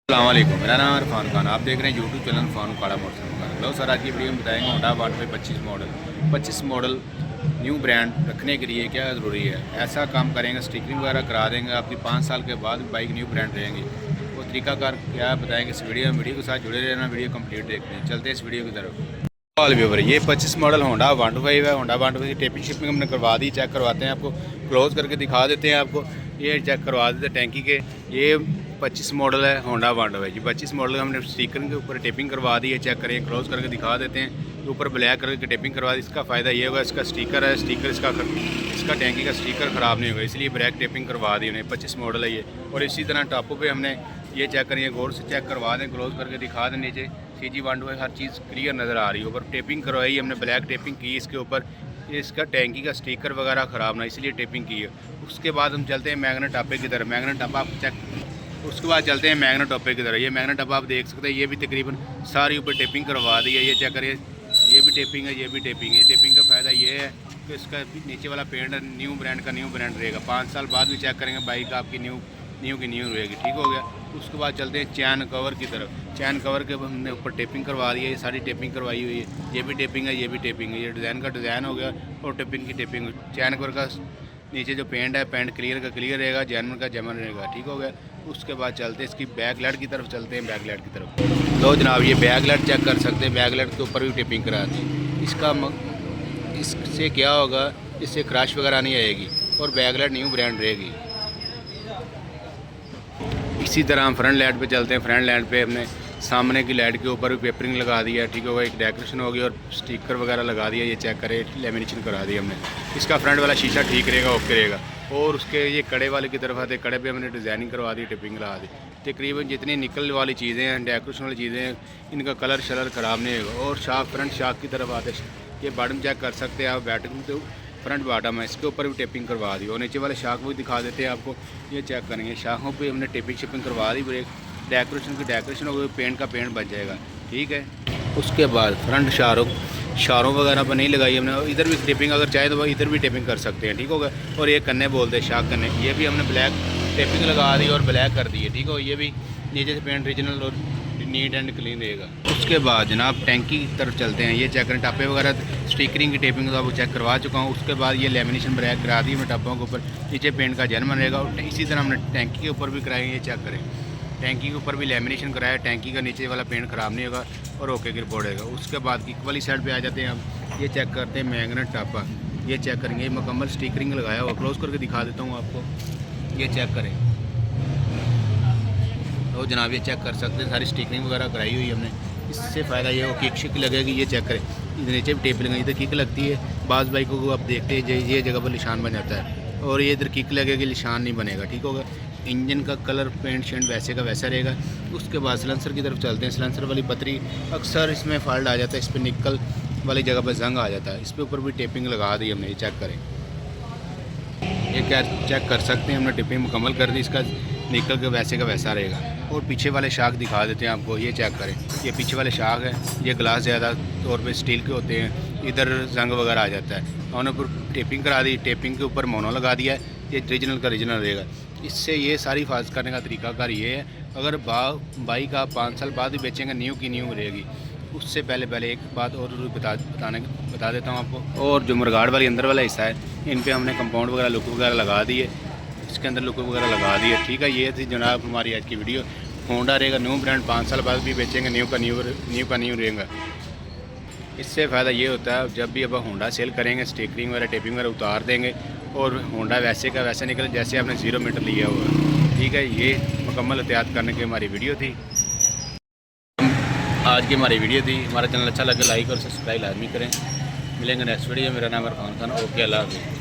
अस्सलामुअलैकुम, मेरा नाम इरफान खान। आप देख रहे हैं यूट्यूब चैनल फान काड़ा मोटरसाइकिल। लो सर, आज की वीडियो में बताएंगे होंडा वाट 25 मॉडल न्यू ब्रांड रखने के लिए क्या ज़रूरी है। ऐसा काम करेंगे, स्टिकरिंग वगैरह करा देंगे, आपकी 5 साल के बाद भी बाइक न्यू ब्रांड रहेंगी। वो तरीकाकार क्या बताएंगे इस वीडियो के साथ जुड़े रहना, वीडियो कंप्लीट देखते हैं। चलते हैं इस वीडियो की तरफ। ऑल व्यूवर, ये 25 मॉडल होंडा 125 है। होंडा 125 की टेपिंग शिपिंग हमने करवा दी, चेक करवाते हैं, आपको क्लोज करके दिखा देते हैं। आपको ये चेक करवा देते हैं टैंकी के। ये 25 मॉडल है होंडा 125 जी। 25 मॉडल हमने स्टिकर के ऊपर टेपिंग करवा दी है, चेक करें, क्लोज करके दिखा देते हैं। ऊपर ब्लैक करके टेपिंग करवा दी। इसका फ़ायदा ये होगा, इसका स्टिकर है, स्टिकर इसका टैंकी का स्टिकर ख़राब नहीं होगा, इसलिए ब्लैक टेपिंग करवा दी उन्हें। 25 मॉडल है ये। और इसी तरह टॉपों पे हमने ये चेक करिए, गौर से चेक करवा दें, क्लोज करके दिखा दें। नीचे CG 125 हर चीज़ क्लियर नज़र आ रही है। ऊपर टेपिंग करवाई हमने, ब्लैक टेपिंग की इसके ऊपर। इसका टैंकी का स्टिकर वगैरह ख़राब ना, इसलिए टेपिंग की है। उसके बाद हम चलते हैं मैग्नेट टॉपे की तरफ। मैग्नेट टॉप आप चेक, उसके बाद चलते हैं मैग्नेट टॉपे की तरफ। ये मैग्नेट टॉप आप देख सकते हैं, ये भी तकरीबन सारी ऊपर टेपिंग करवा दी है। ये चेक करिए, ये भी टेपिंग है, ये भी टेपिंग है। टेपिंग का फ़ायदा ये है कि इसका नीचे वाला पेंट न्यू ब्रांड रहेगा। 5 साल बाद भी चेक करेंगे, बाइक आपकी न्यू की न्यू रहेगी। ठीक हो गया। उसके बाद चलते हैं चैन कवर की तरफ। चैन कवर के हमने ऊपर टेपिंग करवा दी है, ये सारी टेपिंग करवाई हुई है। ये भी टेपिंग है, ये भी टेपिंग है। ये डिज़ाइन का डिज़ाइन हो गया और टेपिंग की टेपिंग। चैन कवर का नीचे जो पेंट है, पेंट क्लियर का क्लियर रहेगा, जैमन का जैमन रहेगा। ठीक हो गया। उसके बाद चलते हैं इसकी बैक लाइट की तरफ। चलते हैं बैक लाइट की तरफ। लो जनाब, ये बैक लाइट चेक कर सकते हैं। बैक लाइट के ऊपर भी टेपिंग करा दी। इससे क्या होगा, इससे क्रैश वगैरह नहीं आएगी और बैक लाइट न्यू ब्रांड रहेगी। इसी तरह हम फ्रंट लाइट पे चलते हैं। फ्रंट लाइट पे हमने सामने की लाइट के ऊपर भी पेपरिंग लगा दिया। ठीक होगा, एक डेकोरेशन होगी और स्टिकर वगैरह लगा दिया। ये चेक करें, लेमिनेशन करा दी हमने। इसका फ्रंट वाला शीशा ठीक रहेगा, ओके रहेगा। और उसके ये कड़े वाले की तरफ आते, कड़े पे हमने डिज़ाइनिंग करवा दी, टिपिंग लगा दी। तकरीबन जितनी निकल वाली चीज़ें हैं, डेकोरेशन वाली चीज़ें हैं, इनका कलर शलर ख़राब नहीं होगा। और फ्रंट शाख की तरफ आते, ये बॉटम चेक कर सकते हैं आप। बैटरी तो फ्रंट बॉटम है, इसके ऊपर भी टेपिंग करवा दी। और नीचे वाले शाख भी दिखा देते हैं आपको। ये चेक करेंगे, शाखों पे हमने टेपिंग शिपिंग करवा दी। ब्रेक डेकोरेशन हो गई, पेंट का पेंट बच जाएगा। ठीक है। उसके बाद फ्रंट शारों वगैरह पर नहीं लगाई हमने। इधर भी टेपिंग अगर चाहे तो इधर भी टेपिंग कर सकते हैं। ठीक होगा। और ये कन्ने बोलते हैं, शाख कन्ने, ये भी हमने ब्लैक टेपिंग लगा दी और ब्लैक कर दी है। ठीक हो। ये भी नीचे से पेंट रीजनल और नीट एंड क्लीन रहेगा। उसके बाद जनाब टैंकी की तरफ चलते हैं। ये चेक करें, टापे वगैरह स्टिकरिंग की टेपिंग तो वो चेक करवा चुका हूँ। उसके बाद ये लेमिनेशन ब्रैक करा दी मैं टप्पों के ऊपर। नीचे पेंट का जर्मन रहेगा। और इसी तरह हमने टैंकी के ऊपर भी कराएंगे। ये चेक करें, टैंकी के ऊपर भी लेमिनेशन कराया। टैंकी का नीचे वाला पेंट ख़राब नहीं होगा और ओके की रिपोर्ट रहेगा। उसके बाद किक वाली साइड पे आ जाते हैं हम। ये चेक करते हैं मैग्नेट टापा। ये चेक करेंगे, ये मुकम्मल स्टिकरिंग लगाया हुआ। क्लोज करके दिखा देता हूँ आपको। ये चेक करें तो जनाब, ये चेक कर सकते हैं, सारी स्टिकरिंग वगैरह कराई हुई हमने। इससे फ़ायदा ये हो, किक शिक लगेगी। ये चेक करें, नीचे भी टेप लगाई, इधर किक लगती है। बाज़ बाइकों को आप देखते हैं, ये जगह पर निशान बन जाता है और ये इधर किक लगेगी, निशान नहीं बनेगा। ठीक होगा। इंजन का कलर पेंट शेंट वैसे का वैसा रहेगा। उसके बाद सिलेंसर की तरफ चलते हैं। सिलेंसर वाली पतरी अक्सर इसमें फॉल्ट आ जाता है, इस पर निकल वाली जगह पर जंग आ जाता है। इस पर ऊपर भी टेपिंग लगा दी हमने। ये चेक करें, ये क्या चेक कर सकते हैं, हमने टिपिंग मुकम्मल कर दी। इसका निकल के वैसे का वैसा रहेगा। और पीछे वाले शाख दिखा देते हैं आपको। ये चेक करें, ये पीछे वाले शाख है। ये ग्लास ज़्यादा तौर पे स्टील के होते हैं, इधर जंग वगैरह आ जाता है। उन्होंने ऊपर टेपिंग करा दी, टेपिंग के ऊपर मोनो लगा दिया है। ये रीजनल का रीजनल रहेगा। इससे ये सारी हिफाजत करने का तरीकाकार ये है, अगर बाइक आप 5 साल बाद ही बेचेंगे, न्यू की न्यू रहेगी। उससे पहले एक बात और बता देता हूँ आपको। और जो मुरगाड़ वाली अंदर वाला हिस्सा है, इन पे हमने कंपाउंड वगैरह लुक वगैरह लगा दी है। इसके अंदर लुक वगैरह लगा दी है। ठीक है। ये थी जनाब हमारी आज की वीडियो। होंडा रहेगा न्यू ब्रांड, 5 साल बाद भी बेचेंगे, न्यू का न्यू रहेगा। इससे फ़ायदा ये होता है, जब भी अब होंडा सेल करेंगे, स्टिकरिंग वगैरह टेपिंग वगैरह उतार देंगे और होंडा वैसे का वैसा निकले जैसे आपने 0 मीटर लिया हुआ। ठीक है। ये मुकम्मल एहतियात करने की हमारी वीडियो थी। आज की हमारी वीडियो थी। हमारा चैनल अच्छा लगे लाइक और सब्सक्राइब लाजमी करें। मिलेंगे नेक्स्ट वीडियो। मेरा नाम इरफान खान। ओके, अल्लाह हाफ़िज़।